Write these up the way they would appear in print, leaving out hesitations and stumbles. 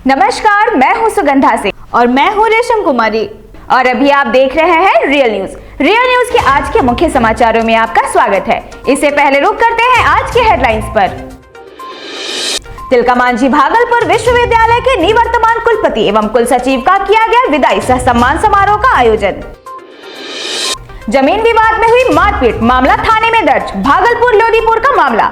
नमस्कार, मैं हूं सुगंधा सिंह और मैं हूं रेशम कुमारी और अभी आप देख रहे हैं रियल न्यूज। रियल न्यूज के आज के मुख्य समाचारों में आपका स्वागत है। इससे पहले रुक करते हैं आज के हेडलाइंस पर। तिलका मांझी भागलपुर विश्वविद्यालय के निवर्तमान कुलपति एवं कुल सचिव का किया गया विदाई सह सम्मान समारोह का आयोजन। जमीन विवाद में हुई मारपीट, मामला थाने में दर्ज, भागलपुर लोदीपुर का मामला।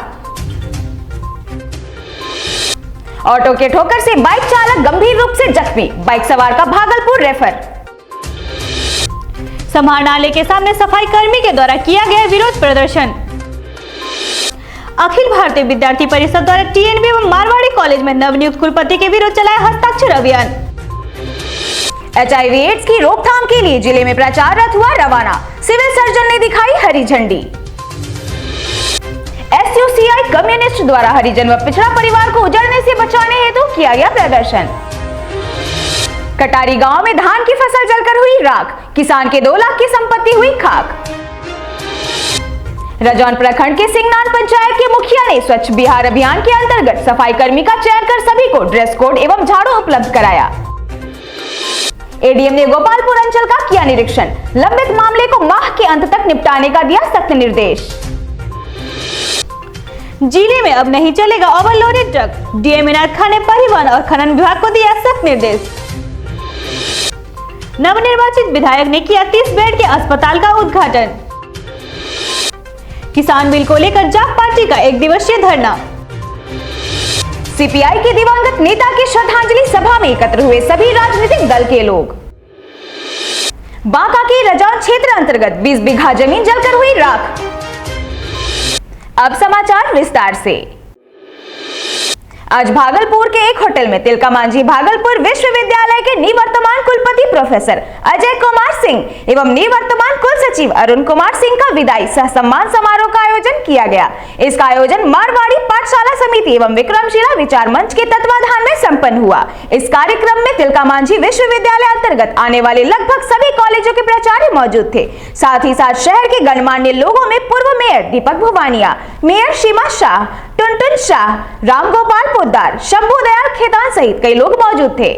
ऑटो के ठोकर से बाइक चालक गंभीर रूप से जख्मी, बाइक सवार का भागलपुर रेफर। समाहरणालय के सामने सफाई कर्मी के द्वारा किया गया विरोध प्रदर्शन। अखिल भारतीय विद्यार्थी परिषद द्वारा टीएनबी एवं मारवाड़ी कॉलेज में नवनियुक्त कुलपति के विरुद्ध चलाया हस्ताक्षर अभियान। HIV एड्स की रोकथाम के लिए जिले में प्रचार रथ हुआ रवाना, सिविल सर्जन ने दिखाई हरी झंडी। SUCI कम्युनिस्ट द्वारा हरिजन व पिछड़ा परिवार को उजड़ने से बचाने हेतु किया गया प्रदर्शन। कटारी गांव में धान की फसल जलकर हुई राख, किसान के 2 लाख की संपत्ति हुई खाक। रजौन प्रखंड के सिंगनान पंचायत के मुखिया ने स्वच्छ बिहार अभियान के अंतर्गत सफाई कर्मी का चयन कर सभी को ड्रेस कोड एवं झाड़ू उपलब्ध कराया। ADM ने गोपालपुर अंचल का किया निरीक्षण, लंबित मामले को माह के अंत तक निपटाने का दिया सख्त निर्देश। जिले में अब नहीं चलेगा overloaded truck, DM Inayat Khan ने परिवहन और खनन विभाग को दिया सख्त निर्देश। नवनिर्वाचित विधायक ने किया 30 बेड के अस्पताल का उद्घाटन। किसान बिल को लेकर जाप पार्टी का 1 दिवसीय धरना। CPI के दिवंगत नेता की श्रद्धांजलि सभा में एकत्र हुए सभी राजनीतिक दल के लोग। बांका के रजौन क्षेत्र अंतर्गत 20 बीघा जमीन जलकर हुई राख। अब समाचार विस्तार से। आज भागलपुर के एक होटल में तिलका मांझी भागलपुर विश्वविद्यालय के निवर्तमान कुलपति प्रोफेसर अजय कुमार सिंह एवं निवर्तमान कुल सचिव अरुण कुमार सिंह का विदाई सह सम्मान समारोह का आयोजन किया गया। इसका आयोजन मारवाड़ी पाठशाला समिति एवं विक्रमशिला विचार मंच के तत्वाधान में संपन्न हुआ। इस कार्यक्रम में तिलका मांझी विश्वविद्यालय अंतर्गत आने वाले लगभग सभी कॉलेजों के प्राचार्य मौजूद थे। साथ ही साथ शहर के गणमान्य लोगों में पूर्व मेयर दीपक भुवानिया, मेयर सीमा शाह, टुनटुन शाह, रामगोपाल पोद्दार, शंभू दयाल खेतान सहित कई लोग मौजूद थे।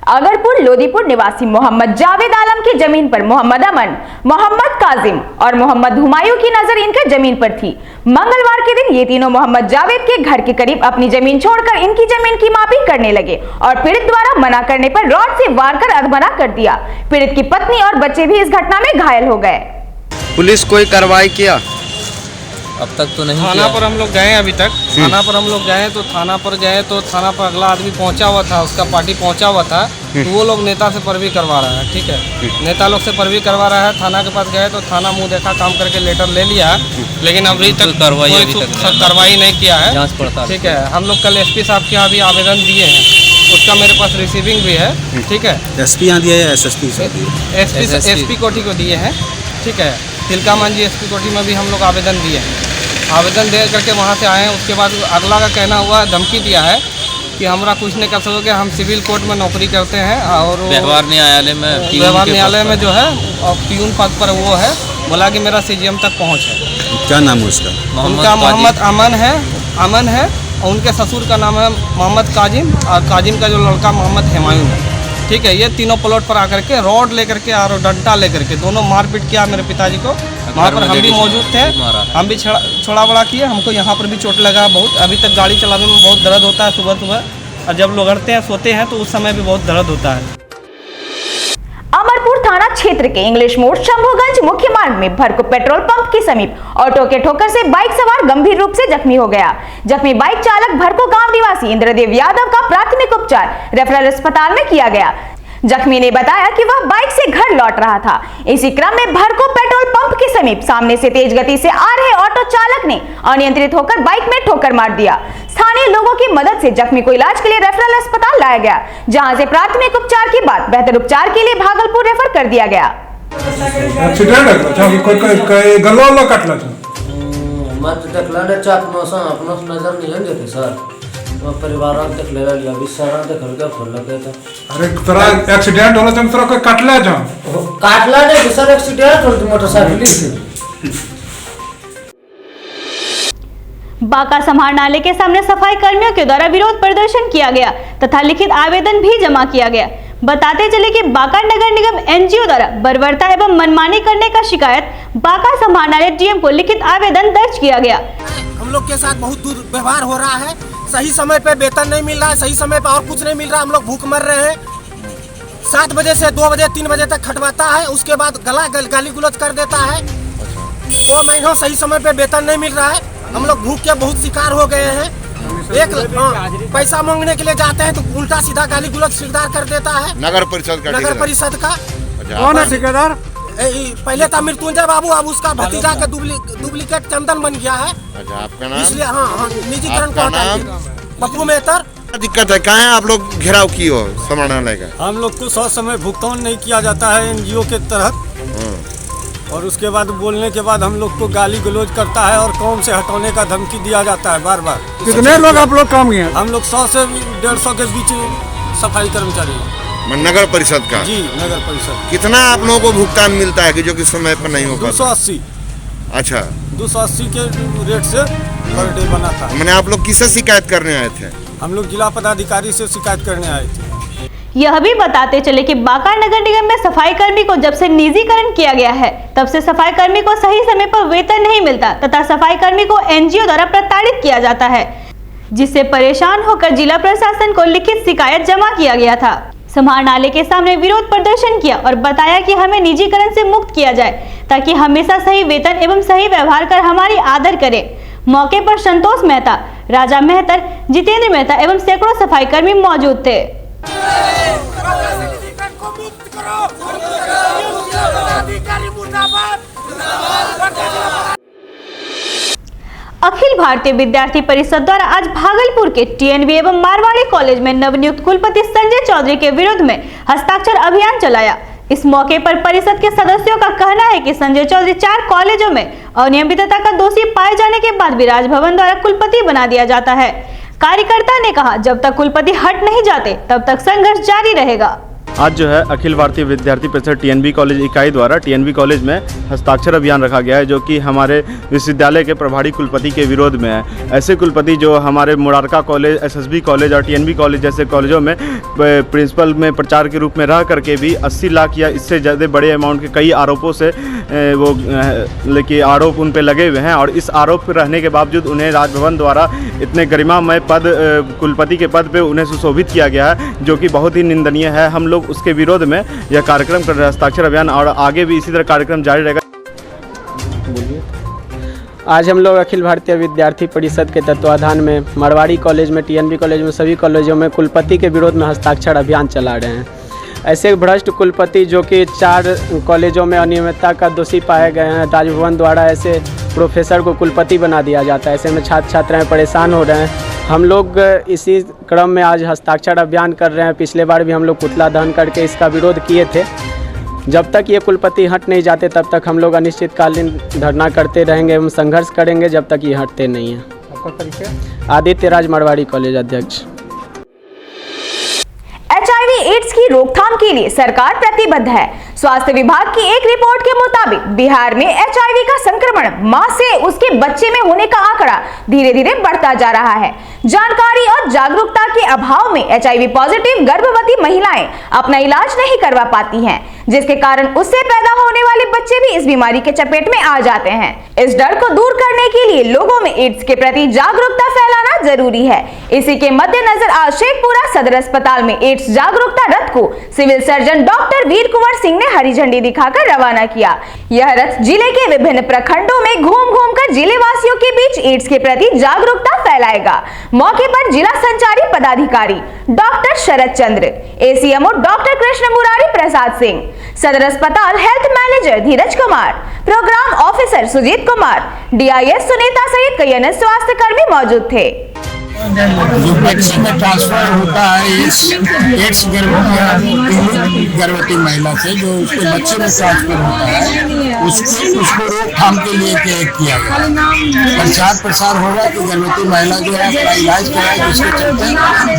अगरपुर लोदीपुर निवासी मोहम्मद जावेद आलम की जमीन पर मोहम्मद अमन, मोहम्मद काजिम और मोहम्मद हुमायूं की नजर इनके जमीन पर थी। मंगलवार के दिन ये तीनों मोहम्मद जावेद के घर के करीब अपनी जमीन छोड़कर इनकी जमीन की मापी करने लगे और पीड़ित द्वारा मना करने पर रॉड से वार कर अधमरा कर दिया। पीड़ित की पत्नी और बच्चे भी इस घटना में घायल हो गए। पुलिस कोई कार्रवाई किया? अब तक तो नहीं थाना पर हम लोग गए अभी तक। थाना पर हम लोग गए तो थाना पर अगला आदमी पहुंचा हुआ था, उसका पार्टी पहुंचा हुआ था, तो वो लोग नेता से पैरवी करवा रहा है। ठीक है, नेता लोग से पैरवी करवा रहा है। थाना के पास गए तो थाना मुंह देखा काम करके लेटर ले लिया, लेकिन अभी तक कार्रवाई नहीं किया है। जांच पड़ताल। ठीक है, हम लोग कल SP साहब के यहाँ भी आवेदन दिए हैं, उसका मेरे पास रिसीविंग भी है। ठीक है, SP यहाँ दिया है, SP कोठी को दिए हैं। ठीक है, तिलका मांझी SP कोठी में भी हम लोग आवेदन दिए हैं। आवेदन दे करके वहाँ से आए हैं। उसके बाद अगला का कहना हुआ, धमकी दिया है कि हमरा कुछ नहीं कर सकोगे, हम सिविल कोर्ट में नौकरी करते हैं और व्यवहार न्यायालय में जो है और प्यून पद पर वो है, बोला कि मेरा CGM तक पहुँच है। क्या नाम है उसका? उनका मोहम्मद अमन है और उनके ससुर का नाम है मोहम्मद काजिम और काजिम का जो लड़का मोहम्मद हुमायूं है। ठीक है, ये तीनों प्लॉट पर आकर के रॉड लेकर के और डंडा लेकर के दोनों मारपीट किया मेरे पिताजी को। वहाँ पर हम भी मौजूद थे, हम भी छोड़ा बड़ा किए। हमको यहाँ पर भी चोट लगा बहुत। अभी तक गाड़ी चलाने में बहुत दर्द होता है सुबह सुबह, और जब लोग उड़ते हैं सोते हैं तो उस समय भी बहुत दर्द होता है। अमरपुर थाना क्षेत्र के इंग्लिश मोड़ शंभूगंज मुख्य मार्ग में भरको पेट्रोल पंप के समीप ऑटो के ठोकर से बाइक सवार गंभीर रूप से जख्मी हो गया। जख्मी बाइक चालक भरको गांव निवासी इंद्रदेव यादव का प्राथमिक उपचार रेफरल अस्पताल में किया गया। जख्मी ने बताया कि वह बाइक से घर लौट रहा था। इसी क्रम में भरको पेट्रोल पंप के समीप सामने से तेज गति से आ रहे ऑटो चालक ने अनियंत्रित होकर बाइक में ठोकर मार दिया। स्थानीय लोगों की मदद से जख्मी को इलाज के लिए रेफरल अस्पताल लाया गया, जहां से प्राथमिक उपचार के बाद बेहतर उपचार के लिए भागलपुर रेफर कर दिया गया। परिवार देख ले लिया, विसारा देख के खोल लगे था। अरे तोरा एक्सीडेंट होला तोरा कोई काटला जा? काटला नहीं सर, एक्सीडेंट होल मोटरसाइकिल से। बाका समाहरणालय के सामने सफाई कर्मियों के द्वारा विरोध प्रदर्शन किया गया तथा लिखित आवेदन भी जमा किया गया। बताते चले कि बाका नगर निगम एनजीओ द्वारा बर्बरता एवं मनमानी करने का शिकायत बाका समाहरणालय डीएम को लिखित आवेदन दर्ज किया गया। हम लोग के साथ बहुत दुर्व्यवहार हो रहा है, सही समय पे वेतन नहीं मिल रहा है, सही समय पे और कुछ नहीं मिल रहा, हम लोग भूख मर रहे हैं। 7 बजे से 2 बजे 3 बजे तक खटवाता है, उसके बाद गाली गलौज कर देता है। 2 महीनों सही समय पे वेतन नहीं मिल रहा है, हम लोग भूख के बहुत शिकार हो गए हैं। पैसा मांगने के लिए जाते हैं तो उल्टा सीधा गाली गलौज ठेकेदार कर देता है। नगर परिषद का कौन है ठेकेदार? पहले था मृत्युंजय बाबू, अब उसका भतीजा के डुप्लीकेट चंदन बन गया है। आपका नाम? इसलिए हाँ निजीकरण को हटाइए। पप्पू मेहतर। दिक्कत है, कहाँ आप लोग घेराव की हो समाहरणालय का? हम लोग को 100 समय भुगतान नहीं किया जाता है एनजीओ के तहत, और उसके बाद बोलने के बाद हम लोग को गाली गलौज करता है और काम से हटाने का धमकी दिया जाता है बार बार। कितने लोग आप लोग काम किए? हम लोग 100 से 150 के बीच सफाई कर्मचारी। नगर परिषद का? जी नगर परिषद। कितना आप लोगों को भुगतान मिलता है कि जो कि समय पर नहीं हो पाता? 280। अच्छा, 280 के रेट से पर डे बना था। मैंने आप लोग किससे शिकायत करने आए थे? हम लोग जिला पदाधिकारी से शिकायत करने आए थे। यह भी बताते चले कि बाका नगर निगम में सफाई कर्मी को जब से निजीकरण किया गया है तब से सफाई कर्मी को सही समय पर वेतन नहीं मिलता तथा सफाई कर्मी को एनजीओ द्वारा प्रताड़ित किया जाता है, जिससे परेशान होकर जिला प्रशासन को लिखित शिकायत जमा किया गया था। समाहरणालय के सामने विरोध प्रदर्शन किया और बताया कि हमें निजीकरण से मुक्त किया जाए ताकि हमेशा सही वेतन एवं सही व्यवहार कर हमारी आदर करे। मौके पर संतोष मेहता, राजा मेहतर, जितेंद्र मेहता एवं सैकड़ों सफाई कर्मी मौजूद थे। अखिल भारतीय विद्यार्थी परिषद द्वारा आज भागलपुर के टीएनबी एवं मारवाड़ी कॉलेज में नवनियुक्त कुलपति संजय चौधरी के विरोध में हस्ताक्षर अभियान चलाया। इस मौके पर परिषद के सदस्यों का कहना है कि संजय चौधरी 4 कॉलेजों में अनियमितता का दोषी पाए जाने के बाद भी राजभवन द्वारा कुलपति बना दिया जाता है। कार्यकर्ता ने कहा, जब तक कुलपति हट नहीं जाते तब तक संघर्ष जारी रहेगा। आज जो है अखिल भारतीय विद्यार्थी परिषद टीएनबी कॉलेज इकाई द्वारा टीएनबी कॉलेज में हस्ताक्षर अभियान रखा गया है, जो कि हमारे विश्वविद्यालय के प्रभारी कुलपति के विरोध में है। ऐसे कुलपति जो हमारे मुरारका कॉलेज, एसएसबी कॉलेज और टीएनबी कॉलेज जैसे कॉलेजों में प्रिंसिपल में प्रचार के रूप में रह करके भी 80 लाख या इससे ज़्यादा बड़े अमाउंट के कई आरोपों से वो लेकिन आरोप उन पर लगे हुए हैं, और इस आरोप रहने के बावजूद उन्हें राजभवन द्वारा इतने गरिमामय पद कुलपति के पद पे उन्हें सुशोभित किया गया है, जो कि बहुत ही निंदनीय है। हम लोग उसके विरोध में यह कार्यक्रम कर रहे हैं, हस्ताक्षर अभियान, और आगे भी इसी तरह कार्यक्रम जारी रहेगा। आज हम लोग अखिल भारतीय विद्यार्थी परिषद के तत्वाधान में मारवाड़ी कॉलेज में, टीएनबी कॉलेज में, सभी कॉलेजों में कुलपति के विरोध में हस्ताक्षर अभियान चला रहे हैं। ऐसे भ्रष्ट कुलपति जो कि 4 कॉलेजों में अनियमितता का दोषी पाए गए हैं, राजभवन द्वारा ऐसे प्रोफेसर को कुलपति बना दिया जाता है। ऐसे में छात्र छात्राएं परेशान हो रहे हैं। हम लोग इसी क्रम में आज हस्ताक्षर अभियान कर रहे हैं। पिछले बार भी हम लोग पुतला दहन करके इसका विरोध किए थे। जब तक ये कुलपति हट नहीं जाते तब तक हम लोग अनिश्चितकालीन धरना करते रहेंगे एवं संघर्ष करेंगे जब तक ये हटते नहीं हैं। आपका परिचय? आदित्य राज, मारवाड़ी कॉलेज अध्यक्ष। HIV एड्स की रोकथाम के लिए सरकार प्रतिबद्ध है। स्वास्थ्य विभाग की एक रिपोर्ट के मुताबिक बिहार में HIV का संक्रमण मां से उसके बच्चे में होने का आंकड़ा धीरे धीरे बढ़ता जा रहा है। जानकारी और जागरूकता के अभाव में HIV पॉजिटिव गर्भवती महिलाएं अपना इलाज नहीं करवा पाती हैं, जिसके कारण उससे पैदा होने वाले बच्चे भी इस बीमारी के चपेट में आ जाते हैं। इस डर को दूर करने के लिए लोगों में एड्स के प्रति जागरूकता फैलाना जरूरी है। इसी के मद्देनजर आज शेखपुरा सदर अस्पताल में एड्स जागरूकता रथ को सिविल सर्जन डॉक्टर वीर कुंवर सिंह ने हरी झंडी दिखाकर रवाना किया। यह रथ जिले के विभिन्न प्रखंडों में घूम घूम कर जिले वासियों के बीच एड्स के प्रति जागरूकता फैलाएगा। मौके पर जिला संचारी पदाधिकारी doctor Sharad Chandra, ACMO doctor Krishna Murari Prasad Singh, सदर अस्पताल health manager Dheeraj Kumar, programme officer Sujit Kumar, DIS Sunita सहित कई अन्य स्वास्थ्य कर्मी मौजूद थे। जो बच्चे में ट्रांसफर होता है एड्स गर्भवती महिला से, जो उसके बच्चे में ट्रांसफर होता है, उसको रोकथाम के लिए किया गया प्रसार होगा कि गर्भवती महिला जो है अपना इलाज कराए, जिसके चलते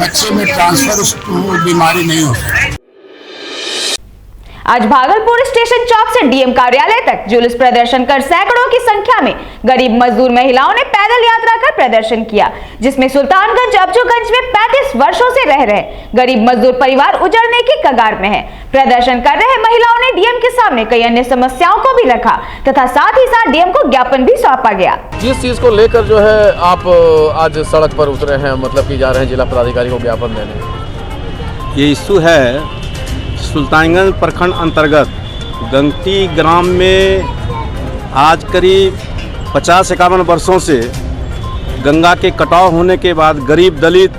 बच्चे में ट्रांसफर बीमारी नहीं हो। आज भागलपुर स्टेशन चौक से डीएम कार्यालय तक जुलूस प्रदर्शन कर सैकड़ों की संख्या में गरीब मजदूर महिलाओं ने पैदल यात्रा कर प्रदर्शन किया, जिसमें सुल्तानगंज अफजूगंज में 35 वर्षों से रह रहे गरीब मजदूर परिवार उजड़ने की कगार में है। प्रदर्शन कर रहे महिलाओं ने डीएम के सामने कई अन्य समस्याओं को भी रखा तथा साथ ही साथ डीएम को ज्ञापन भी सौंपा गया। जिस चीज को लेकर जो है आप आज सड़क पर उतरे हैं, मतलब कि जा रहे हैं जिला पदाधिकारी को ज्ञापन देने, ये इशू है सुल्तानगंज प्रखंड अंतर्गत गंगटी ग्राम में आज करीब 50-51 वर्षों से गंगा के कटाव होने के बाद गरीब दलित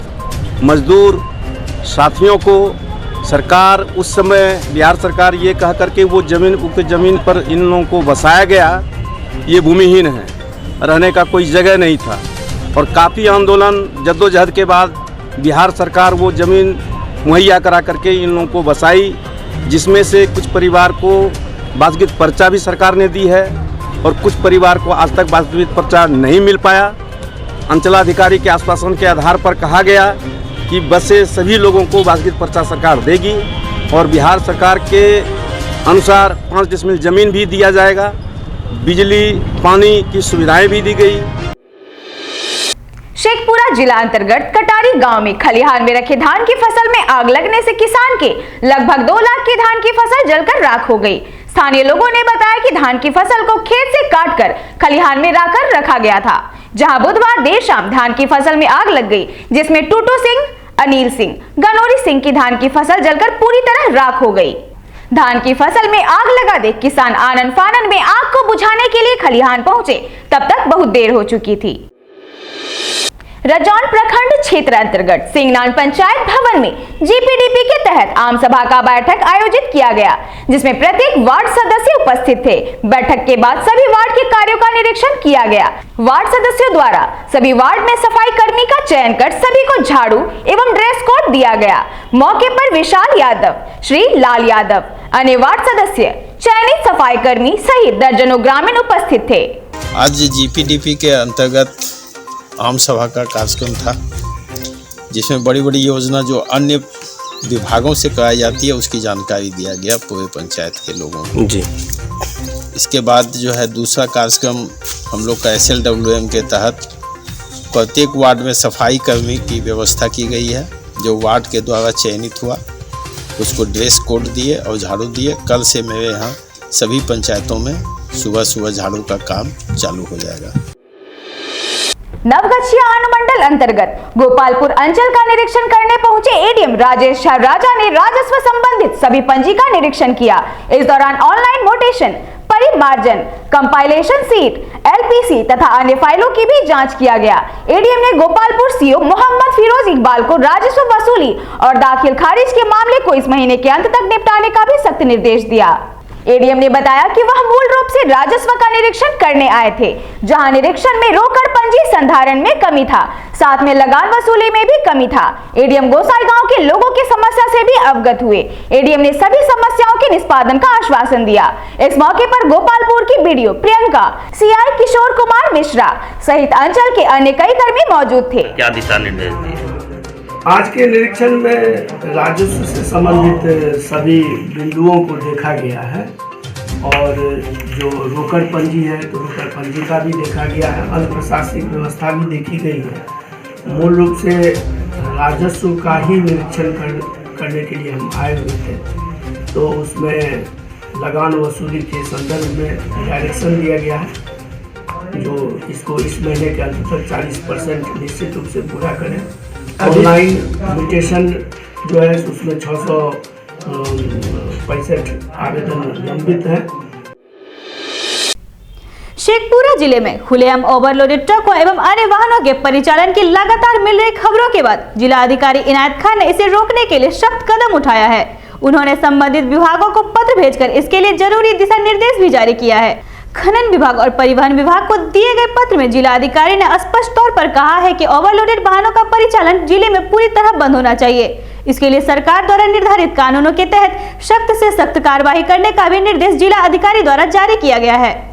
मजदूर साथियों को सरकार उस समय बिहार सरकार ये कह करके वो जमीन उक्त जमीन पर इन लोगों को बसाया गया, ये भूमिहीन है, रहने का कोई जगह नहीं था। और काफ़ी आंदोलन जद्दोजहद के बाद बिहार सरकार वो ज़मीन मुहैया करा करके इन लोगों को बसाई, जिसमें से कुछ परिवार को वास्तविक पर्चा भी सरकार ने दी है और कुछ परिवार को आज तक वास्तविक पर्चा नहीं मिल पाया। अंचलाधिकारी के आश्वासन के आधार पर कहा गया कि बसे सभी लोगों को वास्तविक पर्चा सरकार देगी और बिहार सरकार के अनुसार 5 डिसमिल ज़मीन भी दिया जाएगा, बिजली पानी की सुविधाएं भी दी गई। शेखपुरा जिला अंतर्गत कटारी गांव में खलिहान में रखे धान की फसल में आग लगने से किसान के लगभग 2 लाख की धान की फसल जलकर राख हो गई। स्थानीय लोगों ने बताया कि धान की फसल को खेत से काटकर खलिहान में रखा गया था, जहां बुधवार देर शाम धान की फसल में आग लग गई, जिसमें टूटू सिंह, अनिल सिंह, गनौरी सिंह की धान की फसल जलकर पूरी तरह राख हो गई। धान की फसल में आग लगा देख किसान आनन फानन में आग को बुझाने के लिए खलिहान पहुंचे, तब तक बहुत देर हो चुकी थी। रजौन प्रखंड क्षेत्र अंतर्गत सिंगनान पंचायत भवन में जीपीडीपी के तहत आम सभा का बैठक आयोजित किया गया, जिसमें प्रत्येक वार्ड सदस्य उपस्थित थे। बैठक के बाद सभी वार्ड के कार्यों का निरीक्षण किया गया। वार्ड सदस्यों द्वारा सभी वार्ड में सफाई कर्मी का चयन कर सभी को झाड़ू एवं ड्रेस कोड दिया गया। मौके पर विशाल यादव, श्री लाल यादव, अन्य वार्ड सदस्य, चयनित सफाई कर्मी सहित दर्जनों ग्रामीण उपस्थित थे। आज जीपीडीपी के अंतर्गत आम सभा का कार्यक्रम था, जिसमें बड़ी बड़ी योजना जो अन्य विभागों से कराई जाती है उसकी जानकारी दिया गया पूरे पंचायत के लोगों को जी। इसके बाद जो है दूसरा कार्यक्रम हम लोग का SLWM के तहत प्रत्येक वार्ड में सफाई कर्मी की व्यवस्था की गई है। जो वार्ड के द्वारा चयनित हुआ उसको ड्रेस कोड दिए और झाड़ू दिए। कल से मेरे यहाँ सभी पंचायतों में सुबह सुबह झाड़ू का काम चालू हो जाएगा। नवगछिया अनुमंडल अंतर्गत गोपालपुर अंचल का निरीक्षण करने पहुंचे एडीएम राजेश राजा ने राजस्व संबंधित सभी पंजी का निरीक्षण किया। इस दौरान ऑनलाइन मोटेशन, परिमार्जन, कंपाइलेशन सीट, LPC तथा अन्य फाइलों की भी जांच किया गया। एडीएम ने गोपालपुर सीओ मोहम्मद फिरोज इकबाल को राजस्व वसूली और दाखिल खारिज के मामले को इस महीने के अंत तक निपटाने का भी सख्त निर्देश दिया। एडीएम ने बताया कि वह मूल रूप से राजस्व का निरीक्षण करने आए थे, जहां निरीक्षण में रोकड़ पंजी संधारण में कमी था, साथ में लगान वसूली में भी कमी था। एडीएम गोसाई गांव के लोगों की समस्या से भी अवगत हुए। एडीएम ने सभी समस्याओं के निष्पादन का आश्वासन दिया। इस मौके पर गोपालपुर की बीडीओ प्रियंका, सीआई किशोर कुमार मिश्रा सहित अंचल के अन्य कई कर्मी मौजूद थे। क्या दिशा निर्देश दिए? आज के निरीक्षण में राजस्व से संबंधित सभी बिंदुओं को देखा गया है और जो रोकड़ पंजी है तो रोकड़ पंजी का भी देखा गया है, अन्य प्रशासनिक व्यवस्था भी देखी गई है। मूल रूप से राजस्व का ही निरीक्षण करने के लिए हम आए हुए थे, तो उसमें लगान वसूली के संदर्भ में डायरेक्शन दिया गया है जो इसको इस महीने के अंत तक 40% निश्चित रूप से पूरा करें। ऑनलाइन म्यूटेशन जो है उसमें 665 आवेदन लंबित है। शेखपुरा जिले में खुलेआम ओवरलोडेड ट्रकों एवं अन्य वाहनों के परिचालन की लगातार मिल रही खबरों के बाद जिला अधिकारी इनायत खान ने इसे रोकने के लिए सख्त कदम उठाया है। उन्होंने संबंधित विभागों को पत्र भेजकर इसके लिए जरूरी दिशा निर्देश भी जारी किया है। खनन विभाग और परिवहन विभाग को दिए गए पत्र में जिला अधिकारी ने स्पष्ट तौर पर कहा है कि ओवरलोडेड वाहनों का परिचालन जिले में पूरी तरह बंद होना चाहिए। इसके लिए सरकार द्वारा निर्धारित कानूनों के तहत सख्त से सख्त कार्रवाई करने का भी निर्देश जिला अधिकारी द्वारा जारी किया गया है।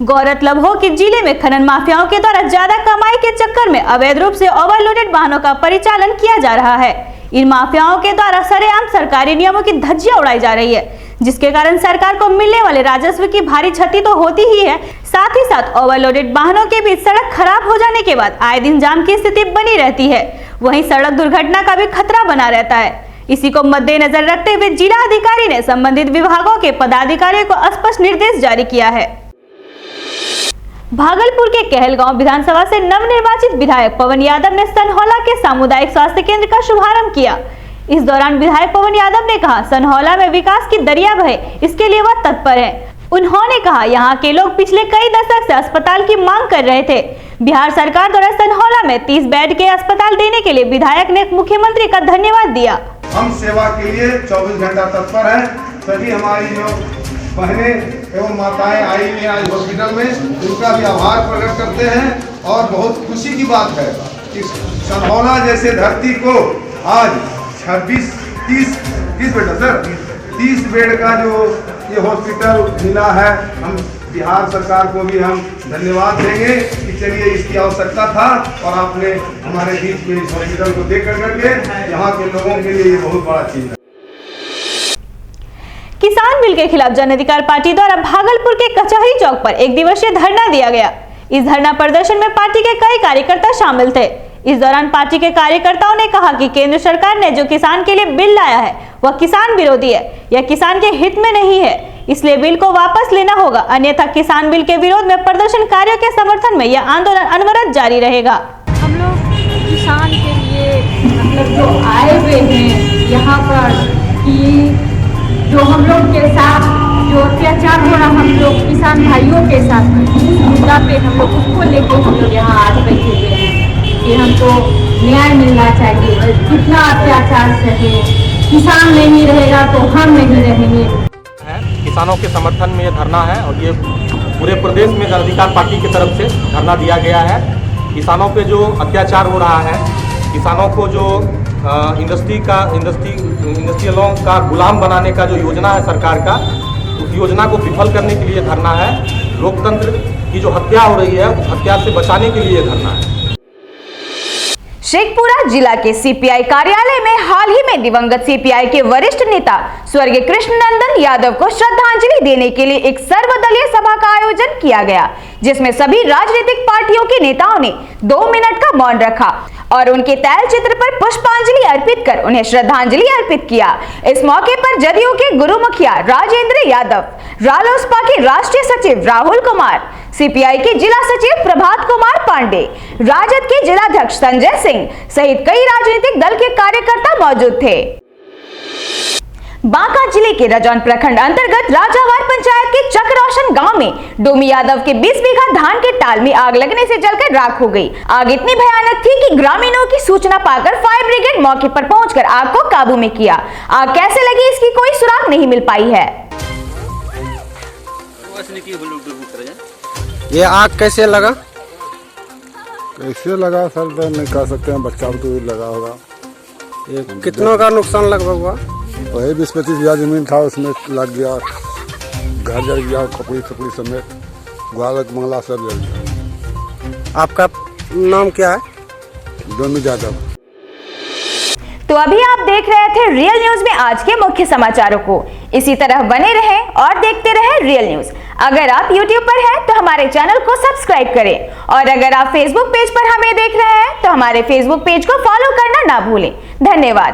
गौरतलब हो कि जिले में खनन माफियाओं के द्वारा ज्यादा कमाई के चक्कर में अवैध रूप से ओवरलोडेड वाहनों का परिचालन किया जा रहा है। इन माफियाओं के द्वारा सरेआम सरकारी नियमों की धज्जियां उड़ाई जा रही है। जिसके कारण सरकार को मिलने वाले राजस्व की भारी क्षति तो होती ही है, साथ ही साथ ओवरलोडेड वाहनों के बीच सड़क खराब हो जाने के बाद आए दिन जाम की स्थिति बनी रहती है। वहीं सड़क दुर्घटना का भी खतरा बना रहता है। इसी को मद्देनजर रखते हुए जिला अधिकारी ने संबंधित विभागों के पदाधिकारियों को स्पष्ट निर्देश जारी किया है। भागलपुर के कहलगांव विधानसभा से नवनिर्वाचित विधायक पवन यादव ने सनहौला के सामुदायिक स्वास्थ्य केंद्र का शुभारंभ किया। इस दौरान विधायक पवन यादव ने कहा, सनहौला में विकास की दरिया बहे, इसके लिए वह तत्पर है। उन्होंने कहा, यहाँ के लोग पिछले कई दशक से अस्पताल की मांग कर रहे थे। बिहार सरकार द्वारा सनहौला में 30 बेड के अस्पताल देने के लिए विधायक ने मुख्यमंत्री का धन्यवाद दिया। हम सेवा के लिए 24 घंटा तत्पर हैं। सभी हमारी जो बहनें एवं माताएं आई हुई आज हॉस्पिटल में, उनका भी आभार प्रकट करते हैं। और बहुत खुशी की बात है कि सनहौला जैसे धरती को आज 30 बेड सर 30 बेड का जो ये हॉस्पिटल मिला है। हम बिहार सरकार को भी हम धन्यवाद देंगे कि चलिए इसकी आवश्यकता था और आपने हमारे बीच में इस हॉस्पिटल को देख करके यहाँ के लोगों के लिए ये बहुत बड़ा चीज है। किसान बिल के खिलाफ जन अधिकार पार्टी द्वारा भागलपुर के कचहरी चौक पर एक दिवसीय धरना दिया गया। इस धरना प्रदर्शन में पार्टी के कई कार्यकर्ता शामिल थे। इस दौरान पार्टी के कार्यकर्ताओं ने कहा कि केंद्र सरकार ने जो किसान के लिए बिल लाया है वह किसान विरोधी है, यह किसान के हित में नहीं है, इसलिए बिल को वापस लेना होगा, अन्यथा किसान बिल के विरोध में प्रदर्शनकारियों के समर्थन में यह आंदोलन अनवरत जारी रहेगा। हम लोग किसान के लिए मतलब जो आए हुए हैं यहाँ पर कि जो हम लोग के साथ जो अत्याचार हो रहा हम लोग किसान भाइयों के साथ उस मुद्दा पे हम लोग उसको लेके हम लोग यहाँ आज बैठे हुए हैं कि हमको न्याय मिलना चाहिए। कितना अत्याचार सहे, किसान नहीं रहेगा तो हम नहीं रहेंगे। किसानों के समर्थन में ये धरना है और ये पूरे प्रदेश में जन अधिकार पार्टी की तरफ से धरना दिया गया है। किसानों पे जो अत्याचार हो रहा है, किसानों को जो इंडस्ट्रियलों का गुलाम बनाने का जो योजना है सरकार का, उस योजना को विफल करने के लिए धरना है। लोकतंत्र की जो हत्या हो रही है उस हत्या से बचाने के लिए धरना है। शेखपुरा जिला के सीपीआई कार्यालय में हाल ही में दिवंगत सीपीआई के वरिष्ठ नेता स्वर्गीय कृष्णनंदन यादव को श्रद्धांजलि देने के लिए एक सर्वदलीय सभा का आयोजन किया गया, जिसमें सभी राजनीतिक पार्टियों के नेताओं ने 2 मिनट का मौन रखा और उनके तैल चित्र पर पुष्पांजलि अर्पित कर उन्हें श्रद्धांजलि अर्पित किया। इस मौके पर जदयू के गुरु मुखिया राजेंद्र यादव, रालोसपा के राष्ट्रीय सचिव राहुल कुमार, सीपीआई के जिला सचिव प्रभात कुमार पांडे, राजद के जिलाध्यक्ष संजय सिंह सहित कई राजनीतिक दल के कार्यकर्ता मौजूद थे। बांका जिले के रजौन प्रखंड अंतर्गत राजावार पंचायत के चकरोशन गांव में डोमी यादव के 20 बीघा धान के टाल में आग लगने से जलकर राख हो गई। आग इतनी भयानक थी कि ग्रामीणों की सूचना पाकर फायर ब्रिगेड मौके पर पहुंचकर आग को काबू में किया। आग कैसे लगी इसकी कोई सुराग नहीं मिल पाई है। ये आग कैसे लगा? कैसे लगा सर नहीं कह सकते हैं, बच्चा तो लगा होगा। ये कितनों का नुकसान लगभग हुआ? वही 20-25 बीघा जमीन था, उसमें लग गया, घर जल गया, कपड़ी समेत ग्वाल मंगला सब जल गया। आपका नाम क्या है? डोमी यादव। तो अभी आप देख रहे थे रियल न्यूज में आज के मुख्य समाचारों को। इसी तरह बने रहें और देखते रहें रियल न्यूज। अगर आप YouTube पर हैं तो हमारे चैनल को सब्सक्राइब करें और अगर आप Facebook पेज पर हमें देख रहे हैं तो हमारे Facebook पेज को फॉलो करना ना भूलें। धन्यवाद।